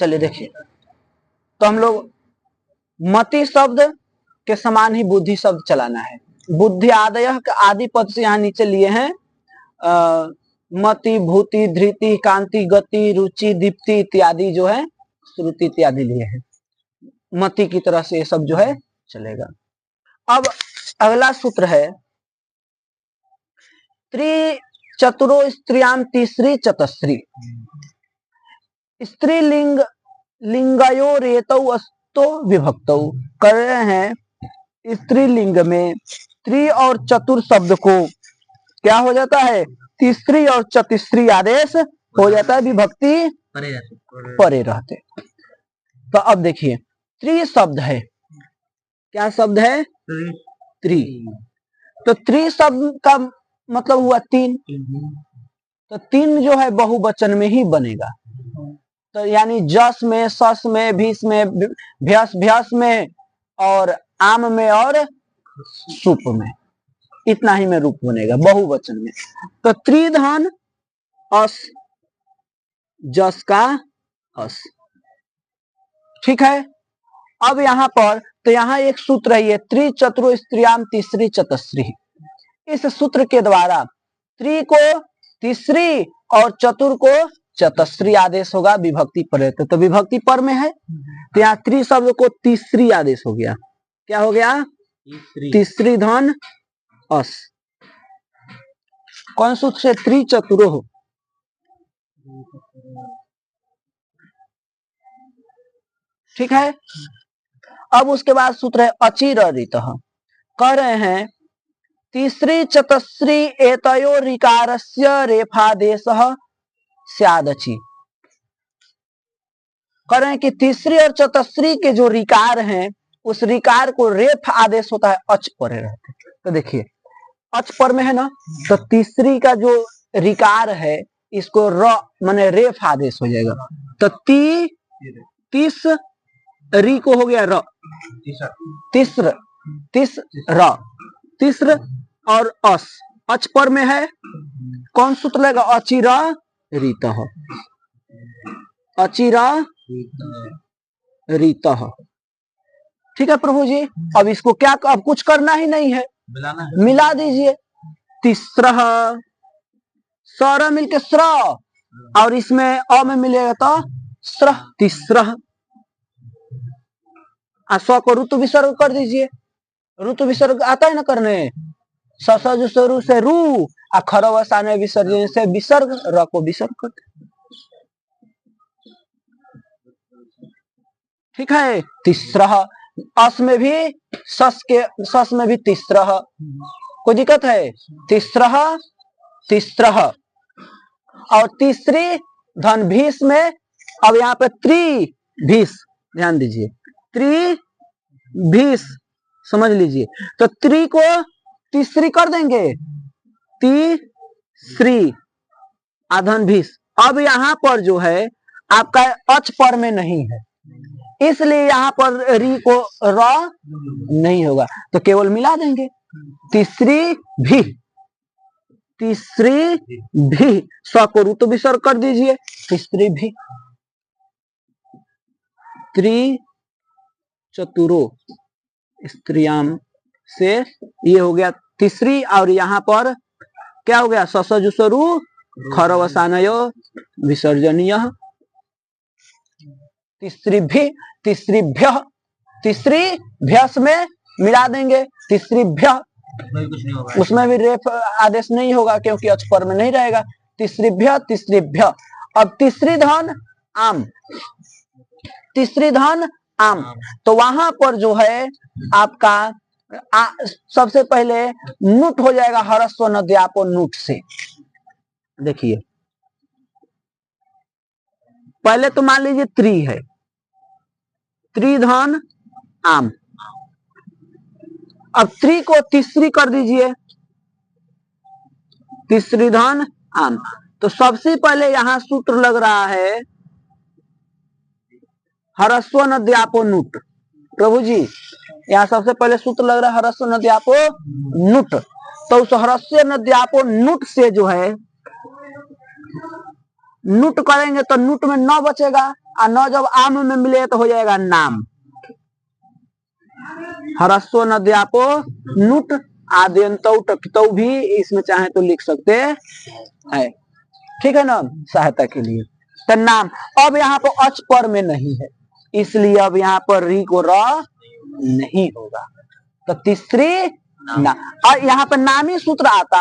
चलिए देखिए, तो हम लोग मति शब्द के समान ही बुद्धि शब्द चलाना है। बुद्धि आदय आदि पद से यहाँ नीचे लिए हैं मति, भूति, धृति, कांति, गति, रुचि, दीप्ति इत्यादि जो है श्रुति इत्यादि लिए हैं। मति की तरह से ये सब जो है चलेगा। अब अगला सूत्र है त्रिचतुरो स्त्रियाम तीसरी चतस्री। स्त्रीलिंग लिंगयो रेतौ अस्तो विभक्तौ। कर रहे हैं स्त्रीलिंग में त्रि और चतुर शब्द को क्या हो जाता है, तीसरी और चतुस्री आदेश हो जाता है, विभक्ति परे रहते। तो अब देखिए त्रि शब्द है, क्या शब्द है, त्रि। तो त्रि शब्द का मतलब हुआ तीन, तो तीन जो है बहुवचन में ही बनेगा। तो यानी जस में, सस में, भीस में, भ्यस भ्यस में, और आम में और सुप में, इतना ही में रूप बनेगा बहुवचन में। तो त्रिधन अस, जस का अस, ठीक है। अब यहाँ पर तो यहाँ एक सूत्र है, ये त्रिचतुरो स्त्रियाम तीसरी चतस्री। इस सूत्र के द्वारा त्रि को तीसरी और चतुर को चतस्री आदेश होगा, विभक्ति पर रहते। तो विभक्ति पर में है, तो यहाँ त्रि शब्द को तीसरी आदेश हो गया। क्या हो गया, तीसरी धन अस। कौन सूत्र से, त्रिचतुरो हो, ठीक है। अब उसके बाद सूत्र है अचिररितः। कह रहे हैं तीसरी चतस्री एतयो ऋकारस्य रेफादेशः स्यादचि। कह रहे हैं कि तीसरी और चतस्री के जो ऋकार हैं उस ऋकार को रेफ आदेश होता है, अच परे रहते। तो देखिए अच पर में है ना, तो तीसरी का जो ऋकार है इसको र माने रेफ आदेश हो जाएगा। तो तीस री को हो गया र, तीसर तीसर और अस, अच पर में है, कौन सूत्र लगेगा, अचिररितः, अचिररितः, ठीक है प्रभु जी। अब इसको क्या, अब कुछ करना ही नहीं है, मिला दीजिए। तीसरा सर मिलके स्र, और इसमें अ में मिलेगा तो स्र, तीसरा। स्व को ऋतु विसर्ग कर दीजिए, ऋतु विसर्ग आता है ना करने, ससज स्वरू से रू, खरवसाने विसर्जन से विसर्ग, र को विसर्ग कर दे, ठीक है। तीसरा अस में भी, सस में भी तीसरा, कोई दिक्कत है, तीसरा तीसरा। और तीसरी धन भीस में, अब यहाँ पे त्रिभीस, ध्यान दीजिए, त्रिभीस समझ लीजिए। तो त्रि को तीसरी कर देंगे, तीसरी आधन भीस। अब यहाँ पर जो है आपका अच पर में नहीं है, इसलिए यहाँ पर री को र नहीं होगा, तो केवल मिला देंगे, तीसरी भी, तीसरी भी, स्व को ऋतु विसर्ग कर दीजिए, तीसरी भी। त्रिचतुरो स्त्रियाम से ये हो गया तीसरी, और यहाँ पर क्या हो गया, ससजुसरु खरवसानयो विसर्जनीय, तीसरी भी, तीसरी भ्य, तीसरी भ्यस में मिला देंगे, तीसरी भ्य, उसमें भी रेफ आदेश नहीं होगा क्योंकि अच पर में नहीं रहेगा, तीसरी भ्य, तीसरी भ्य। अब तीसरी धन आम, तीसरी धन आम, तो वहां पर जो है आपका सबसे पहले नुट हो जाएगा, हरस्व नद्यापो नुट से। देखिए पहले तो मान लीजिए त्रि है, त्रिधन आम, अब त्रि को तीसरी कर दीजिए, तीसरी धन आम। तो सबसे पहले यहां सूत्र लग रहा है हरस्व नद्यापो नुट, प्रभु जी यहाँ सबसे पहले सूत्र लग रहा है हरस्व नद्यापो नुट। तो उस हरस्व नद्यापो नुट से जो है नुट करेंगे तो नुट में न बचेगा, और न जब आम में मिले तो हो जाएगा नाम। हरस्व नद्यापो नुट आद्यंतौ टकितौ भी इसमें चाहे तो लिख सकते हैं, ठीक है ना, सहायता के लिए। तो नाम अब यहाँ पर अच पर में नहीं है, इसलिए अब यहाँ पर री को र नहीं होगा। तो तीसरी ना, और यहाँ पर नामी सूत्र आता,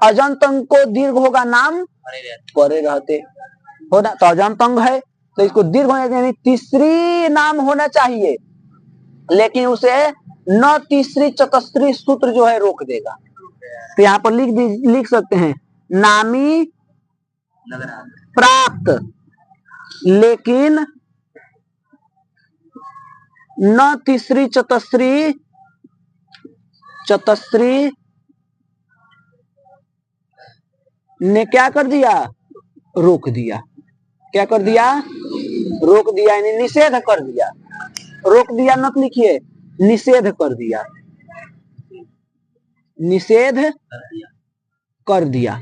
अजंत अंग को दीर्घ होगा, नाम परे रहते होना, तो अजंत अंग है तो इसको दीर्घ होना यानी तीसरी नाम होना चाहिए, लेकिन उसे न तीसरी चतस्त्री सूत्र जो है रोक देगा। तो यहाँ पर लिख सकते हैं नामी प्राप्त लेकिन न तीसरी चतस्त्री ने क्या कर दिया, रोक दिया। क्या कर दिया, रोक दिया, यानी निषेध कर दिया। रोक दिया मत लिखिए, निषेध कर दिया, निषेध कर दिया,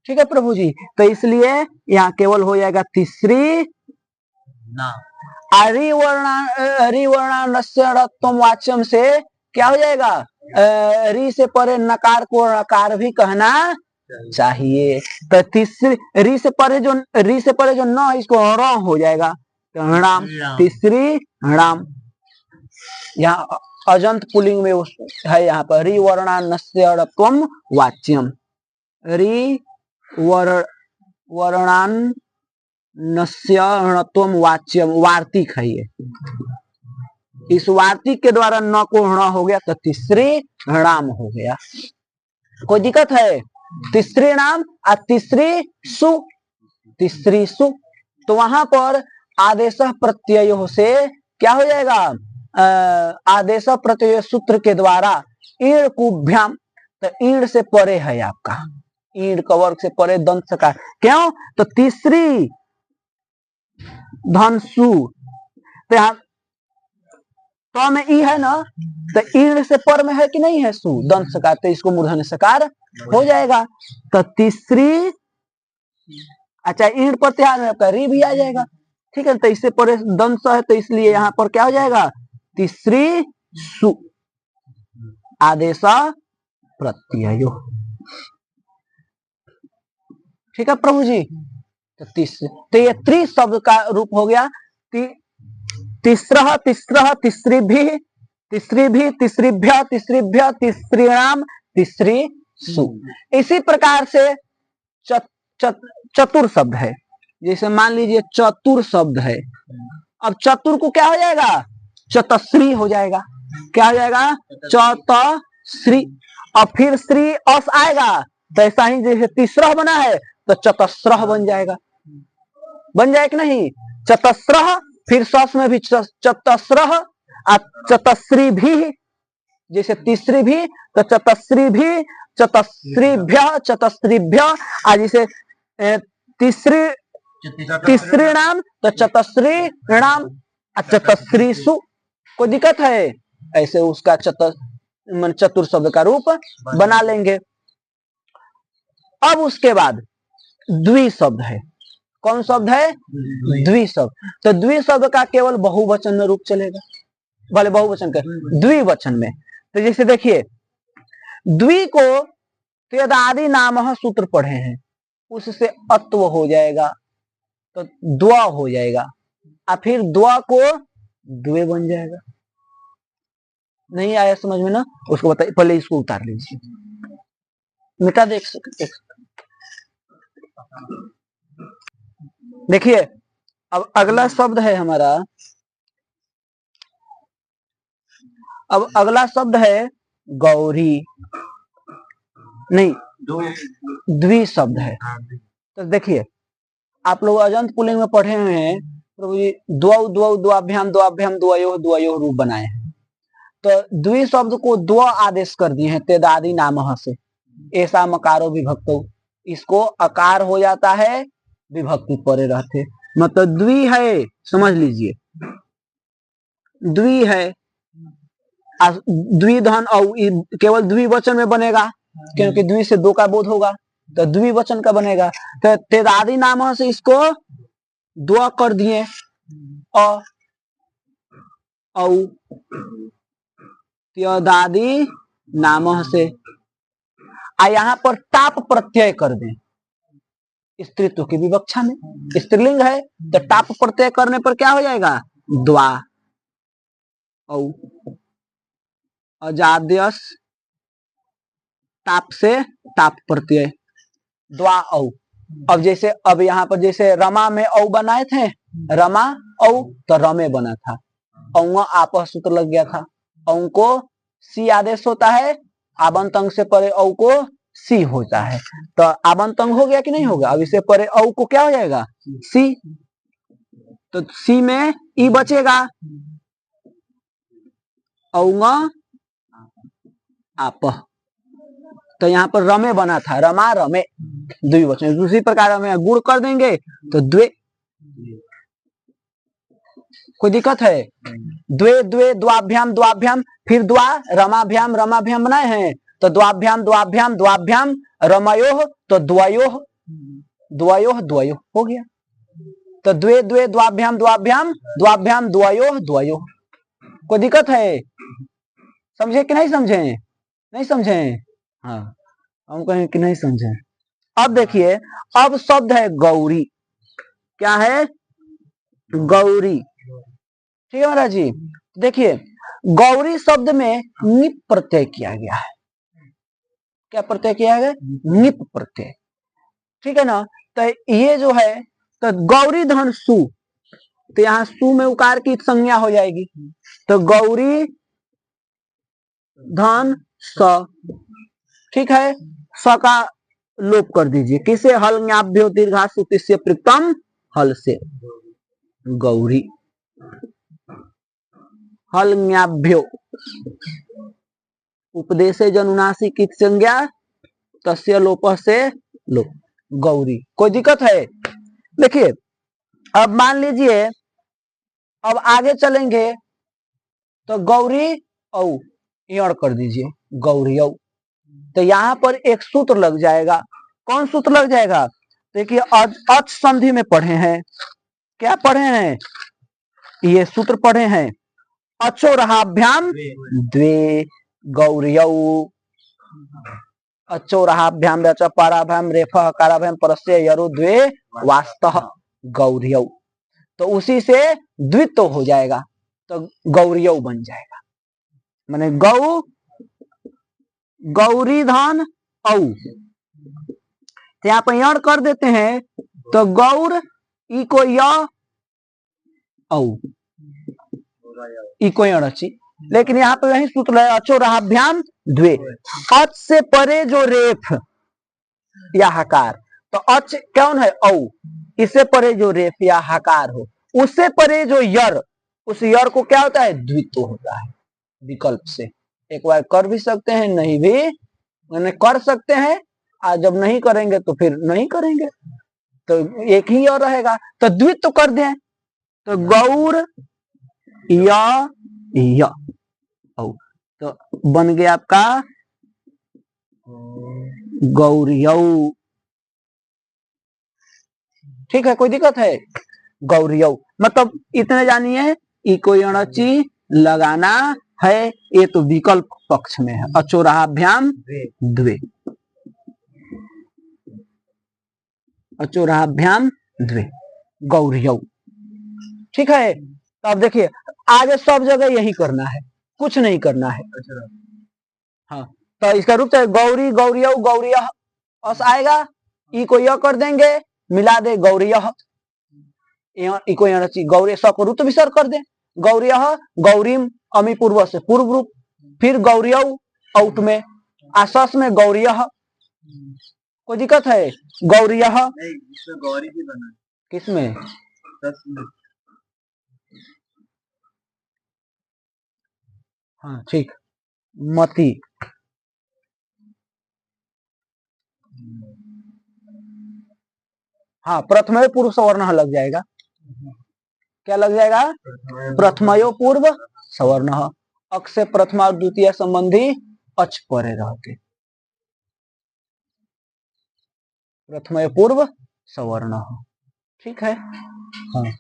ठीक है प्रभु जी। तो इसलिए यहाँ केवल हो जाएगा तीसरी वाच्यम से क्या हो जाएगा, री से परे नकार को नकार भी कहना चाहिए। तो तीसरी री से परे जो न इसको र हो जाएगा, तो राम, तीसरी राम। यहाँ अजंत पुलिंग में है, यहाँ पर री वर्णान्नस्यत्वम वाच्यम, री वर्णान्नस्यत्वम वाच्यम, वार्तिक है ये। इस वार्तिक के द्वारा न को ण हो गया, तो तीसरी राम हो गया। कोई दिक्कत है, तीसरी नाम और तीसरी सु, तो वहां पर आदेश प्रत्यय से क्या हो जाएगा, आदेश प्रत्यय सूत्र के द्वारा ईण कुभ्याम, तो ईण से परे है आपका, ईण का वर्ग से परे दंत सकार, क्यों, तो तीसरी धनसु, तो यहाँ तो में ई है ना, तो ईण से पर में है कि नहीं है सु, दंत सकार, तो इसको मूर्धन्य सकार हो जाएगा। तो तीसरी, अच्छा ईण पर त्याग में आपका री भी आ जाएगा, ठीक है। तो इससे पर दंत है, तो इसलिए यहाँ पर क्या हो जाएगा, तीसरी सु आदेश प्रत्यय, ठीक है प्रभु जी। तो ये त्रि शब्द का रूप हो गया, तीसरा तीसरी भी तीसरीभ्य तीसरीणाम तीसरी सु। इसी प्रकार से चतुर शब्द है, जैसे मान लीजिए चतुर शब्द है, अब चतुर को क्या हो जाएगा, चतश्री हो जाएगा। क्या हो जाएगा, चतश्री, और फिर श्री अस आएगा, तो ऐसा ही जैसे तीसरा बना है तो चतस्रह बन जाएगा, बन जाए कि नहीं, चतस्रह, फिर सस में भी चतस्रह, और चतश्री भी, जैसे तीसरी भी तो चतश्री भी, चतश्रीभ्य, और जैसे तीसरी नाम तो चतश्री नाम, चतश्री सु। कोई दिक्कत है, ऐसे उसका चतुर शब्द का रूप बना लेंगे। अब उसके बाद द्वि शब्द है, कौन शब्द है, द्वि शब्द। तो द्वि शब्द का केवल बहुवचन में रूप चलेगा, भले बहुवचन का, द्विवचन में। तो जैसे देखिए द्वि को तेदादि नाम सूत्र पढ़े हैं, उससे अत्व हो जाएगा, तो द्व हो जाएगा, और फिर द्व को द्वे बन जाएगा। नहीं आया समझ में ना, उसको बताइए, पहले इसको उतार लीजिए, मिटा देख सकते। देखिए अब अगला शब्द है हमारा, अब अगला शब्द है गौरी, नहीं द्वि शब्द है। तो देखिए आप लोग अजंत पुलिंग में पढ़े हुए हैं प्रभु जी, द्वाभ्याम द्वयोः रूप बनाए हैं। तो द्वि शब्द को द्व आदेश कर दिए हैं तेदादि नामः से, ऐसा मकारो विभक्तो, इसको अकार हो जाता है, विभक्ति परे रहते, मतलब द्वि है, समझ लीजिए द्वि है, द्विधन, और केवल द्विवचन में बनेगा, क्योंकि द्वि से दो का बोध होगा, तो द्विवचन का बनेगा। तो तेदादि नाम से इसको द्वा कर दिए अ औ त्यदादि नामः से, यहाँ पर टाप प्रत्यय कर दें स्त्रीत्व की विवक्षा में, स्त्रीलिंग है तो टाप प्रत्यय करने पर क्या हो जाएगा, द्वा औ अजाद्यस टाप से टाप प्रत्यय द्वा औ। अब जैसे अब यहाँ पर जैसे रमा में औ बनाए थे, रमा औ तो रमे बना था, औ आपह सूत्र लग गया था, औ को सी आदेश होता है, आबंत अंग से परे औ को सी होता है, तो आबंत अंग हो गया कि नहीं होगा। अब इससे परे औ को क्या हो जाएगा, सी, तो सी में ई बचेगा, औंग आपह, तो यहाँ पर रमे बना था, रमा रमे द्विवचन। दूसरी प्रकार हमें गुण कर देंगे तो द्वे, कोई दिक्कत है, द्वे द्वे द्वाभ्याम द्वाभ्याम, फिर द्वा रमाभ्याम रमाभ्याम बनाए हैं तो द्वाभ्याम द्वाभ्याम द्वाभ्याम रमयोः तो द्वयोः द्वयोः द्वयोः हो गया, तो द्वे द्वे द्वाभ्याम द्वाभ्याम द्वाभ्याम द्वयोः द्वयोः। कोई दिक्कत है, समझे कि नहीं समझे, नहीं समझे, हाँ हम कहें कि नहीं समझे। अब देखिए, अब शब्द है गौरी, क्या है, गौरी, ठीक है महाराज जी। देखिए गौरी शब्द में निप प्रत्यय किया गया है, क्या प्रत्यय किया गया, निप प्रत्यय, ठीक है ना। तो ये जो है, तो गौरी धन सु, तो यहाँ सु में उकार की संज्ञा हो जाएगी, तो गौरी धन स, ठीक है, स का लोप कर दीजिए, किसे, हल न्याभ्यो दीर्घासु तिस्य प्रिक्तम हल से, गौरी हल न्याभ्यो उपदेशे जनुनासी की संज्ञा तस्य लोप से लोप, गौरी। कोई दिक्कत है, देखिए अब मान लीजिए, अब आगे चलेंगे तो गौरी औ यण कर दीजिए, गौरी औ, तो यहाँ पर एक सूत्र लग जाएगा, कौन सूत्र लग जाएगा, देखिए अच संधि में पढ़े हैं, क्या पढ़े हैं, ये सूत्र पढ़े हैं, अचोरहाभ्याम द्वे गौरियौ, अचोरहाभ्याम रचपाराभ्याम रेफ हकाराभ्याम परस्य यरु द्वे वास्तः गौरियौ, तो उसी से द्वित्व हो जाएगा, तो गौरियौ बन जाएगा, माने गौ गौरी धन औ, यहाँ पर यण कर देते हैं तो गौर ई को य औ ई को यणची, लेकिन यहाँ पर यही सूत्र है, अचोरहाभ्याम द्वे, अच से परे जो रेफ या हकार, तो अच कौन है, औ, इससे परे जो रेफ या हकार हो, उससे परे जो यर, उस यर को क्या होता है, द्वित्व होता है, विकल्प से एक बार कर भी सकते हैं, नहीं भी मैंने कर सकते हैं, आज जब नहीं करेंगे तो फिर नहीं करेंगे, तो एक ही और रहेगा, तो द्वित्व कर दें, तो गौर या औ, तो बन गया आपका गौरियौ, ठीक है, कोई दिक्कत है, गौरियौ, मतलब इतने जानिए, ई को यणची लगाना है, ये तो विकल्प पक्ष में है, अचोरहाभ्याम द्वे, अचोरहाभ्याम द्वे गौरियौ, ठीक है। तो अब देखिए आगे सब जगह यही करना है, कुछ नहीं करना है, हाँ, तो इसका रूप है गौरी गौरियौ गौरियः, अस आएगा, ई को य कर देंगे, मिला दे गौरियः, ई को यणची, गौरी स को रूप विसर्ग कर दे, गौरियः गौरीम, अमी पूर्व से पूर्व रूप, फिर गौरियौ औट में, आसस में गौरियः, कोई दिक्कत है, गौरियः, इसमें गौरी भी बना, किसमें, हाँ ठीक, मती, हाँ प्रथमयो पूर्व सवर्ण लग जाएगा, क्या लग जाएगा, प्रथमयो पूर्व सवर्ण, अक्ष से प्रथमा और द्वितीय संबंधी अच परे रहते, प्रथमयो पूर्व सवर्ण, ठीक है। हाँ,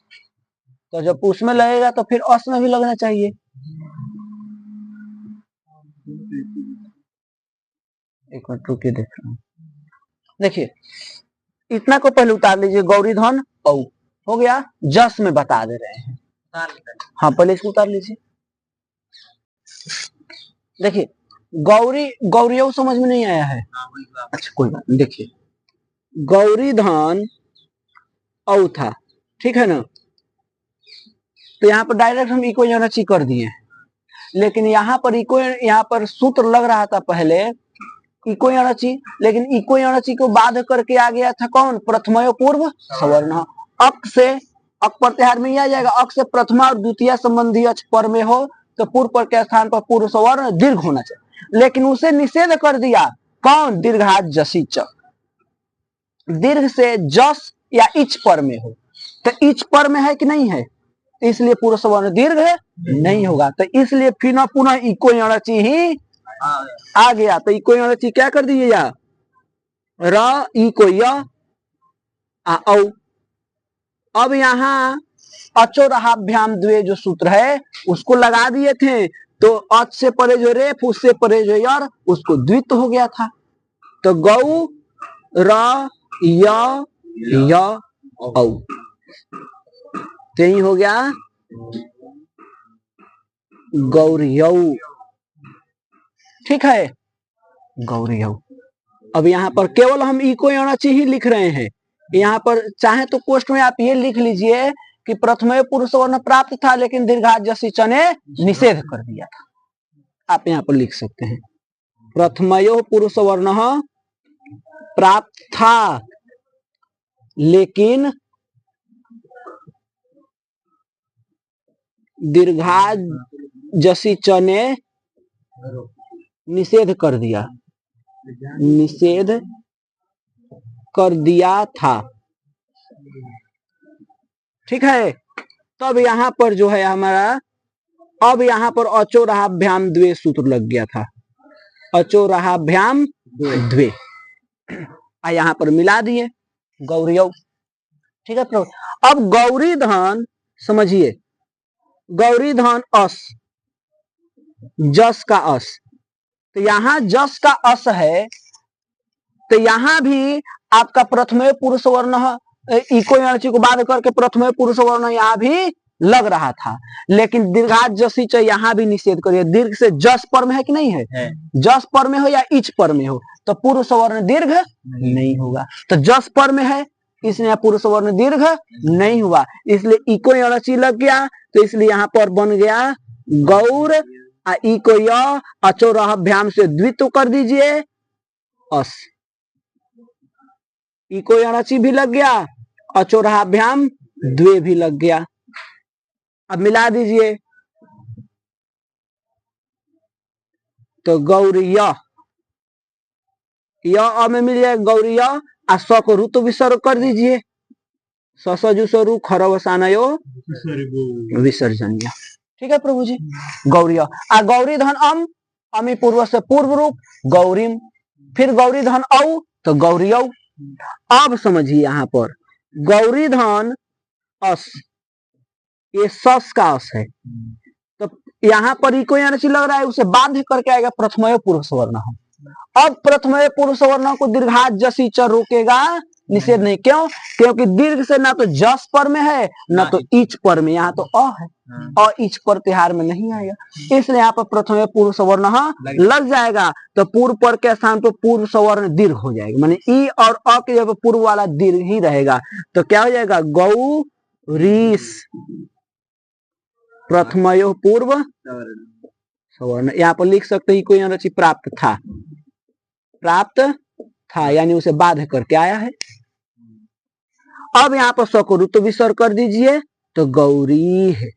तो जब उसमें लगेगा तो फिर अस में भी लगना चाहिए। एक मिनट रुकिए, देख रहा हूँ। देखिए, इतना को पहले उतार लीजिए, गौरी धन औ हो गया, जस में बता दे रहे हैं। हाँ, पहले इसको उतार लीजिए। देखिए, गौरी गौरी समझ में नहीं आया है। अच्छा, कोई बात नहीं। देखिए, गौरी धन औ था, ठीक है ना, तो यहाँ पर डायरेक्ट हम इको यूनिटी कर दिए, लेकिन यहाँ पर इको, यहाँ पर सूत्र लग रहा था पहले इको यूनिटी, लेकिन इको यूनिटी को बाध करके आ गया था कौन? प्रथमयो पूर्व सवर्ण। अक से, अक प्रत्याहार में ही आ जाएगा, अक से प्रथमा और द्वितीय संबंधी अक्ष पर में हो तो पूर्व पर के स्थान पर पूर्व सवर्ण दीर्घ होना चाहिए, लेकिन उसे निषेध कर दिया कौन? दीर्घात जसी च। दीर्घ से जस या इच पर में हो, तो इच पर में है कि नहीं है, तो इसलिए पूर्व सवर्ण दीर्घ नहीं होगा, तो इसलिए फिर पुनः इको यूनिटी ही आ गया। तो इको यूनिटी क्या कर दीजिए, या र इको य औ। अब यहाँ अचोरहाभ्याम द्वे जो सूत्र है उसको लगा दिए थे, तो अच से परे जो रेफ, उससे परे जो यर, उसको द्वित्व हो गया था। तो गौ र य औ, तो यही हो गया गौरियौ। ठीक है, गौरियौ। अब यहाँ पर केवल हम इको यूनिटी ही लिख रहे हैं। यहाँ पर चाहे तो पोस्ट में आप ये लिख लीजिए कि प्रथमयो पुरुष वर्ण प्राप्त था, लेकिन दीर्घात जसी च ने निषेध कर दिया था। आप यहाँ पर लिख सकते हैं, प्रथमयो पुरुष वर्ण प्राप्त था, लेकिन दीर्घात जसी च ने निषेध कर दिया, निषेध कर दिया था। ठीक है, तब यहाँ पर जो है हमारा, अब यहाँ पर अचोरहाभ्याम द्वे सूत्र लग गया था, अचोरहाभ्याम द्वे, यहाँ पर मिला दिए गौरियौ। ठीक है प्रभु। अब गौरी धन समझिए, गौरी धन अस, जस का अस, तो यहाँ जस का अस है, तो यहाँ भी आपका प्रथमयो पुरुष वर्ण इको यूनिटी को बाध करके प्रथमयो पुरुष वर्ण यहाँ भी लग रहा था, लेकिन दीर्घात जसी च यहाँ भी निषेध करिए। दीर्घ से जस पर में है कि नहीं है, जस पर में हो या इच पर में हो, तो पूर्व सवर्ण दीर्घ नहीं होगा। तो जस पर में है, इसलिए पूर्व सवर्ण दीर्घ नहीं हुआ, इसलिए इको यूनिटी लग गया, तो इसलिए यहाँ पर बन गया गौर इको य, अचोरहाभ्याम से द्वित्व कर दीजिए अस, इको यूनिटी भी लग गया, अचोरहाभ्याम द्वे भी लग गया। अब मिला दीजिए, तो गौरिय य में मिल जाए गौरिय, आ स को ऋतु विसर्ग कर दीजिए, ससजुसरु खरवसानयो विसर्जनीय। ठीक है प्रभु जी, गौरिय। आ गौरी धन अमी पूर्व से पूर्व रूप गौरीम, फिर गौरी धन औ तो गौरियौ। अब समझिए यहाँ पर गौरी धन अस, ये सस का अस है, तो यहाँ पर इको यूनिटी लग रहा है, उसे बाध्य करके आएगा प्रथमयो पुरुष सवर्ण। अब प्रथमयो पुरुष सवर्ण को दीर्घात जसी च रोकेगा, निषेध नहीं। क्यों? क्योंकि दीर्घ से ना तो जस पर में है ना तो इच पर में, यहाँ तो अ है, अ इच पर तिहार में नहीं आएगा, इसलिए यहाँ पर प्रथमयो पूर्व सवर्ण लग जाएगा, तो पूर्व पर के स्थान पर पूर्व सवर्ण दीर्घ हो जाएगा, माने ई और अ के जगह पूर्व वाला दीर्घ ही रहेगा, तो क्या हो जाएगा गौ रीस प्रथमयो पूर्व सवर्ण। यहाँ पर लिख सकते हैं कोई यूनिटी प्राप्त था, प्राप्त था यानी उसे बाध्य करके आया है। अब यहाँ पर स को ऋतु विसर्ग कर दीजिए, तो गौरी है।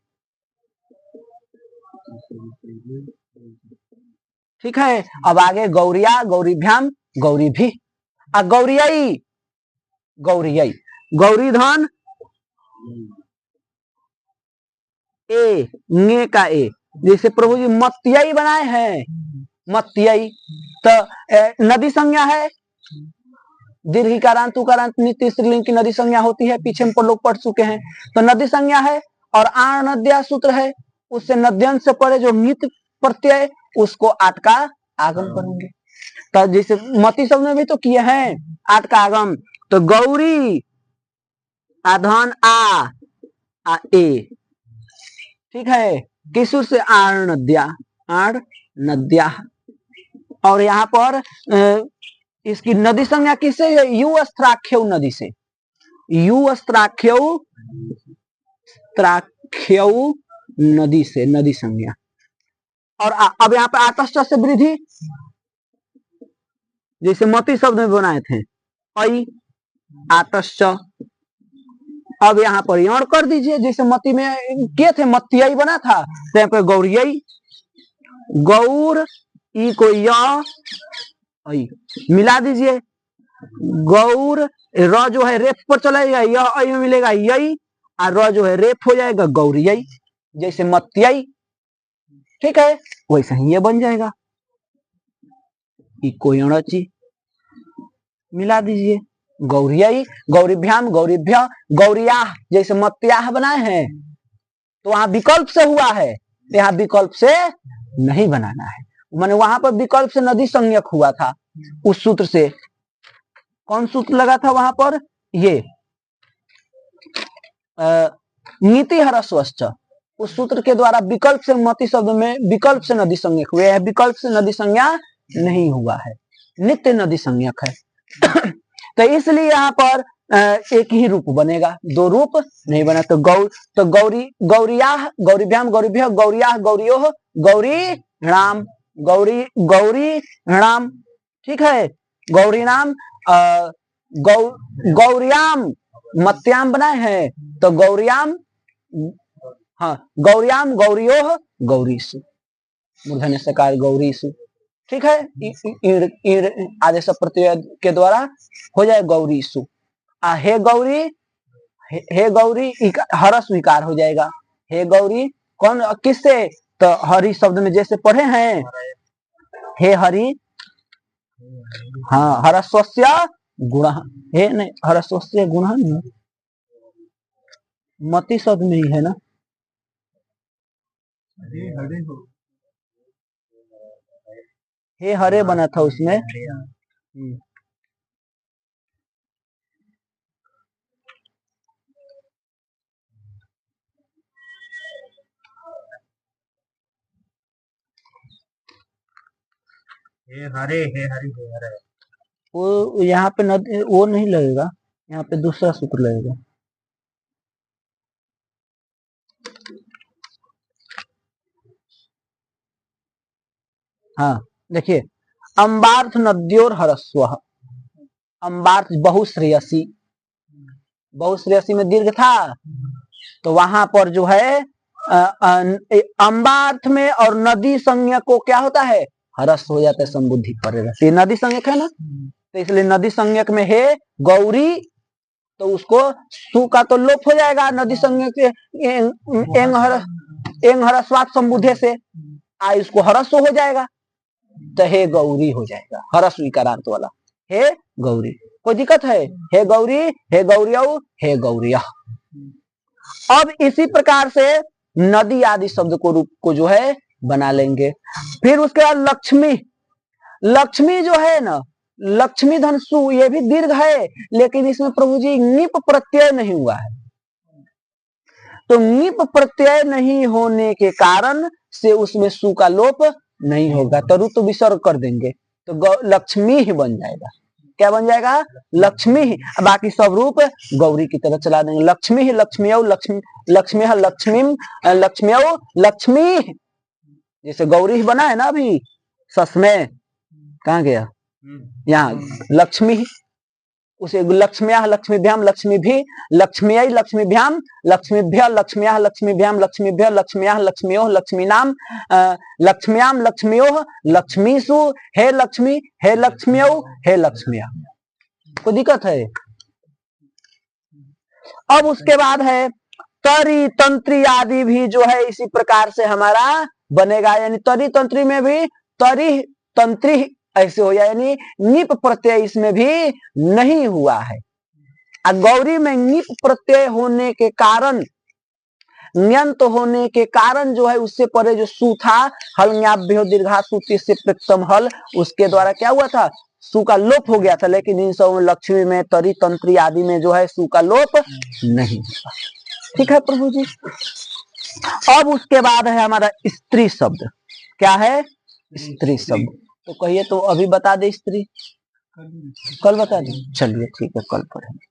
ठीक है, अब आगे गौरिया, गौरीभ्याम, गौरी भी, गौरियई, गौरियई, गौरी धन ए, ङे का ए, जैसे प्रभु जी मत्यई बनाए हैं, मत्यई, तो नदी संज्ञा है, दीर्घ इकारांत उकारांत नित्य स्त्रीलिंग की नदी संज्ञा होती है, पीछे हम लोग पढ़ चुके हैं। तो नदी संज्ञा है और आण नद्या सूत्र है, उससे नद्यंत से परे जो नित्य प्रत्यय उसको आठ का आगम करेंगे। तो जैसे मती शब्द में भी तो किए हैं आठ का आगम। तो गौरी आधन आ ए, ठीक है, किस सूत्र से आण नद्या। और यहाँ पर इसकी नदी संज्ञा किससे है? यू अस्त्राख्यव नदी से, यू अस्त्राख्यव नदी से नदी संज्ञा। और अब यहाँ पे आतश्च से वृद्धि, जैसे मती शब्द में बनाए थे ऐ आतश्च, अब यहाँ पर यौण कर दीजिए, जैसे मती में क्या थे, मत्याई बना था, तो यहाँ पे गौरियई, गौर ई को या मिला दीजिए, गौर र जो है रेफ पर चलेगा, यह में मिलेगा यही, और र जो है रेफ हो जाएगा गौरियई, जैसे मत्याई, ठीक है, वैसे ही ये बन जाएगा। इकोयणची मिला दीजिए, गौरियई, गौरीभ्याम, गौरीभ्य, गौरियाह, जैसे मत्याह बनाए हैं तो वहां विकल्प से हुआ है, यहाँ विकल्प से नहीं बनाना है। माने वहां पर विकल्प से नदी संज्ञक हुआ था, उस सूत्र से कौन सूत्र लगा था वहां पर, ये नीति हरस्वश्च, उस सूत्र के द्वारा विकल्प से मति शब्द में विकल्प से नदी संज्ञक हुए हैं, विकल्प से नदी संज्ञा नहीं हुआ है, नित्य नदी संज्ञक है। तो इसलिए यहाँ पर एक ही रूप बनेगा, दो रूप नहीं बना। तो गौरी, गौरियाह, गौरीभ्याम, गौरीभ्य, गौरियाह, गौरियोह, गौरी राम, गौरी राम, ठीक है, गौरी नाम, गौरियाम मत्याम बनाए हैं, तो गौरियाम, हाँ, गौरियाम, गौरियोह, गौरीसु, मूर्धन्य सकार गौरीसु, ठीक है, आदेश प्रत्यय के द्वारा हो जाए गौरीसु। हे गौरी, हे गौरी हरस विकार हो जाएगा, हे गौरी कौन किससे, तो हरि शब्द में जैसे पढ़े हैं, हे हरि, हाँ, हरस्वस्य गुण, हे नहीं, हरस्वस्य गुण मति शब्द में ही है ना, हे हरे बना था उसमें, हे हरे, हे हरि, हे हरे, वो यहाँ पे वो नहीं लगेगा, यहाँ पे दूसरा सूत्र लगेगा। हाँ देखिए, अम्बार्थ नद्योर हरस्व, अम्बार्थ बहुश्रेयसी, बहुश्रेयसी में दीर्घ था, तो वहां पर जो है अम्बार्थ में और नदी संज्ञा को क्या होता है, हरस हो जाता है, संबुद्धि पर रहती है, नदी संज्ञक है ना, तो इसलिए नदी संज्ञक में है गौरी, तो उसको सु का तो लोप हो जाएगा, नदी संज्ञक एंग हरस्वात संबुद्धे से आ इसको हरस हो जाएगा, तो हे गौरी हो जाएगा, हरस विकारांत वाला, हे गौरी, कोई दिक्कत है, हे गौरी, हे गौरियौ, हे गौरिया। अब इसी प्रकार से नदी आदि शब्द को रूप को जो है बना लेंगे। फिर उसके बाद लक्ष्मी, लक्ष्मी जो है ना, लक्ष्मी धनसु, ये भी दीर्घ है, लेकिन इसमें प्रभु जी निप प्रत्यय नहीं हुआ है, तो निप प्रत्यय नहीं होने के कारण से उसमें सु का लोप नहीं होगा, तो ऋत विसर्ग कर देंगे, तो लक्ष्मी ही बन जाएगा, क्या बन जाएगा, लक्ष्मी ही, बाकी सब रूप गौरी की तरह चला देंगे, लक्ष्मी ही, लक्ष्मीयौ, लक्ष्मी लक्ष्मीम, लक्ष्मीयौ लक्ष्मी, जैसे गौरी ही बना है ना अभी सस में, कहाँ गया, यहाँ लक्ष्मी, उसे लक्ष्म्याः लक्ष्मीभ्याम लक्ष्मीभि, लक्ष्म्यै लक्ष्मीभ्याम लक्ष्मीभ्य, लक्ष्म्याः लक्ष्मीभ्याम लक्ष्मीभ्य, लक्ष्म्याः लक्ष्म्योः लक्ष्मीनाम, लक्ष्म्याम लक्ष्म्योः लक्ष्मीसु, हे लक्ष्मी, हे लक्ष्म्यौ, हे लक्ष्म्या, कोई दिक्कत है। अब उसके बाद है तरी तंत्री आदि भी जो है इसी प्रकार से हमारा बनेगा, यानी तरी तंत्री में भी तरी तंत्री ऐसे हो जाए, यानी निप प्रत्यय इसमें भी नहीं हुआ है। गौरी में निप प्रत्यय होने के कारण, न्यंत होने के कारण जो है उससे परे जो सु था, हल न्याभ्यो दीर्घासु से प्रथम हल, उसके द्वारा क्या हुआ था, सु का लोप हो गया था। लेकिन इन सब लक्ष्मी में, तरी, तंत्री आदि में जो है सु का लोप नहीं हुआ। ठीक है प्रभु जी। अब उसके बाद है हमारा स्त्री शब्द। क्या है? स्त्री शब्द। तो कहिए तो अभी बता दे स्त्री, कल बता दे। चलिए ठीक है, कल पढ़ेंगे।